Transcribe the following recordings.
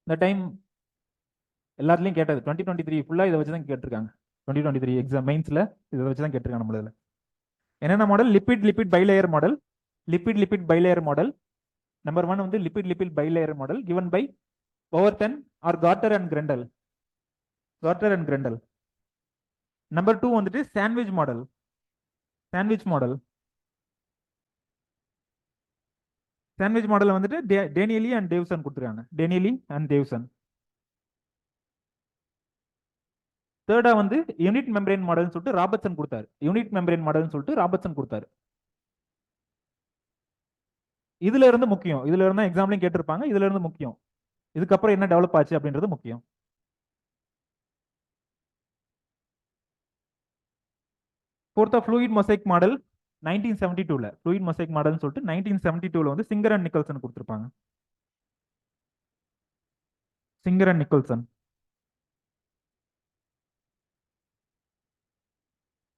இந்த டைம் எல்லாத்துலயும் கேட்டது 2023 ஃபுல்லா இதை வச்சு தான் கேட்டிருக்காங்க. 2023 எக்ஸாம் மெயின்ஸ்ல இதை வச்சு தான் கேட்டிருக்காங்க நம்மள. என்னென்ன model? Lipid bilayer model. Lipid bilayer model number 1 வந்து lipid bilayer model given by Overton or Gorter and Grendel. Number 2 வந்துட்டு சாண்ட்விச் மாடல். சாண்ட்விச் மாடல் வந்துட்டு டேனியலி அண்ட் டேவ்சன் கொடுத்துருக்காங்க. தேர்டா வந்து யூனிட் மெம்பரேன் மாடல்னு சொல்லிட்டு ராபர்ட்சன் கொடுத்தாரு. இதுல இருந்து முக்கியம், இதுல இருந்தா எக்ஸாம்லயும் கேட்டிருப்பாங்க. இதுல இருந்து முக்கியம், இதுக்கப்புறம் என்ன டெவலப் ஆச்சு அப்படின்றது முக்கியம். ஃபோர்த்தா ஃப்ளூயிட் மொசைக் மாடல் 1972ல ஃப்ளூயிட் மொசைக் மாடல்னு சொல்லிட்டு 1972ல வந்து சிங்கர் அண்ட் நிக்கல்சன் கொடுத்திருப்பாங்க.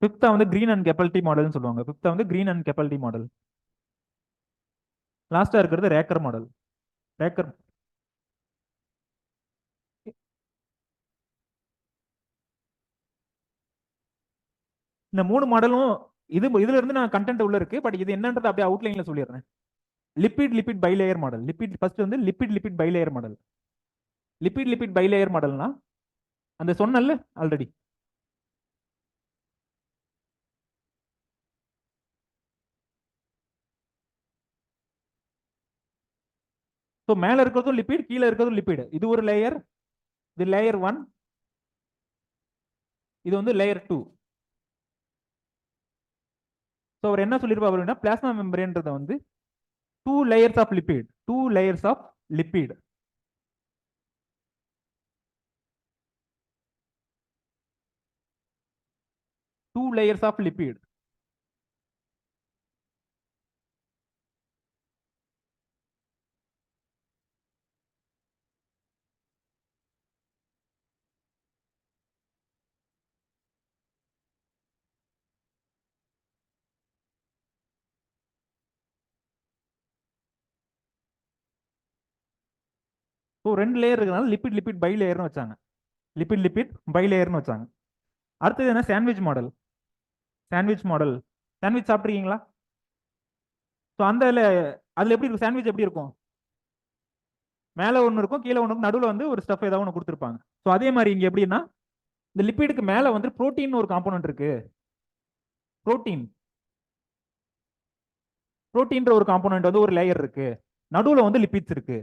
ஃபிஃப்த்தா வந்து கிரீன் அண்ட் கெப்பல்டி மாடல்னு சொல்லுவாங்க. லாஸ்டா இருக்கிறது ரேக்கர் மாடல். இந்த 3 மாடலும் இதுல இருந்து நான் கண்டென்ட் உள்ள இருக்கு. பட் இது என்னன்றது அப்படியே அவுட்லைன்ல சொல்லிடுறேன். Lipid bilayer model. ஃபர்ஸ்ட் வந்து லிப்பிட் பைலேயர் மாடல்னா அந்த சொன்னல ஆல்ரெடி. ஸோ மேல இருக்கிறதும் லிப்பிட், கீழே இருக்கிறதும் லிப்பிட். இது ஒரு லேயர், இது லேயர் 1, இது வந்து லேயர் 2. ஸோ அவர் என்ன சொல்லியிருப்பார் அப்படின்னா பிளாஸ்மா மெம்பரேன்றத வந்து 2 layers of lipid. 2 layers of lipid. So 2 layer இருக்கிறதுனால லிப்பிட் பைலேயர்னு வச்சாங்க. அடுத்தது என்ன? Sandwich model. சாண்ட்விச் சாப்பிட்ருக்கீங்களா? ஸோ அதுல எப்படி இருக்கும்? சாண்ட்விச் எப்படி இருக்கும்? மேலே ஒன்று இருக்கும், கீழே ஒன்று இருக்கும், நடுவில் வந்து ஒரு ஸ்டஃப் ஏதாவது ஒன்று கொடுத்துருப்பாங்க. ஸோ அதே மாதிரி இங்கே எப்படின்னா இந்த லிப்பிடுக்கு மேலே வந்து புரோட்டீன் ஒரு காம்போனன்ட் இருக்கு. புரோட்டீன்ற ஒரு காம்போனன்ட் வந்து ஒரு லேயர் இருக்கு. நடுவில் வந்து லிப்பிட்ஸ் இருக்கு.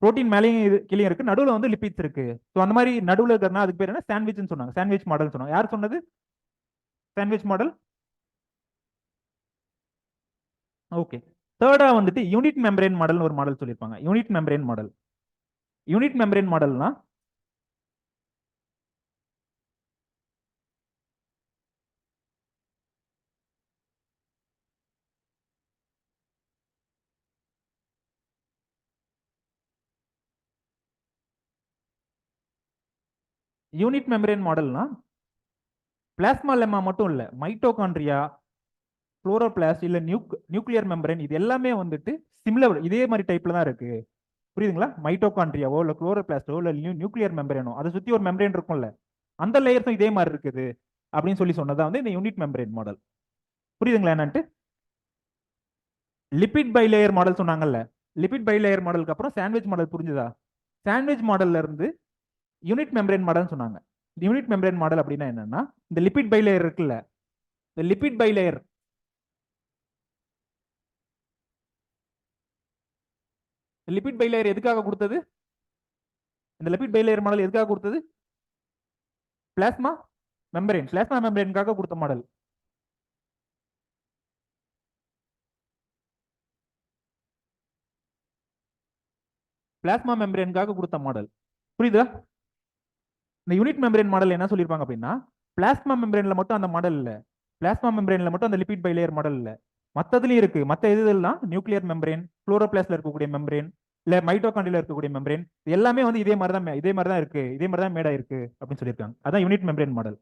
புரோட்டீன் மேலேயும் கீழே இருக்கு, நடுவில் வந்து லிப்பிட்ஸ் இருக்கு. ஸோ அந்த மாதிரி நடுவில் இருக்கிறனா அதுக்கு பேர் என்ன? சாண்ட்விச்னு சொன்னாங்க. சாண்ட்விச் மாடல் சொன்னாங்க. யார் சொன்னது சாண்ட்விச் மாடல்? ஓகே. தேர்டா வந்துட்டு யூனிட் மெம்பரேன் மாடல் ஒரு மாடல் சொல்லியிருப்பாங்க. யூனிட் மெம்பரேன் மாடல்னா பிளாஸ்மா லெம்மா மட்டும் இல்ல, மைட்டோகாண்ட்ரியா, குளோரோபிளாஸ்ட் இல்ல நியூக்ளியர் மெம்பரேன், இது எல்லாமே வந்துட்டு சிமிலர் இதே மாதிரி டைப்ல தான் இருக்கு. புரியுதுங்களா? மைட்டோகாண்ட்ரியாவோ இல்ல குளோரோபிளாஸ்டோ இல்ல நியூக்ளியர் மெம்பரேனோ அதை சுத்தி ஒரு மெம்பரேன் இருக்கும்ல, அந்த லேயர்ஸும் இதே மாதிரி இருக்குது அப்படின்னு சொன்னதா வந்து இந்த யூனிட் மெம்பரேன் மாடல். புரியுதுங்களா என்னன்ட்டு? லிப்பிட் பை லேயர் மாடல் சொன்னாங்கல்ல, லிப்பிட் பை லேயர் மாடலுக்கு அப்புறம் சாண்ட்விச் மாடல். புரிஞ்சுதா? சாண்ட்விச் மாடல்ல இருந்து யூனிட் மெம்பரேன் மாடல் சொன்னாங்க. யூனிட் மெம்பரேன் மாடல் அப்படின்னா என்னன்னா இந்த லிப்பிட் பை லேயர் இருக்குல்ல, இந்த லிப்பிட் பை லேயர் எதுக்காக கொடுத்தது? இந்த லிப்பிட் பை லேயர் மாடல் எதுக்காக கொடுத்தது? பிளாஸ்மா மெம்பரேனுக்காக கொடுத்த மாடல். புரியுதா? இந்த யூனிட் மெம்பரேன் மாடல் என்ன சொல்லியிருப்பாங்க அப்படின்னா பிளாஸ்மா மெம்பரேன்ல மட்டும் அந்த மாடல் இல்ல, பிளாஸ்மா மெம்பரேன்ல மட்டும் அந்த லிப்பிட் பை லேயர் மாடல் இல்ல, மற்றதுலயும் இருக்கு. மற்ற இதெல்லாம் நியூக்ளியர் மெம்பரேன், குளோரோபிளாஸ்ட்ல இருக்கக்கூடிய மெம்பரேன் இல்ல மைட்டோகாண்ட்ரியால இருக்கக்கூடிய மெம்பரேன், எல்லாமே வந்து இதே மாதிரி தான் இருக்கு, இதே மாதிரி தான் மேடா இருக்கு அப்படின்னு சொல்லியிருக்காங்க. அதான் யூனிட் மெம்பரேன் மாடல்.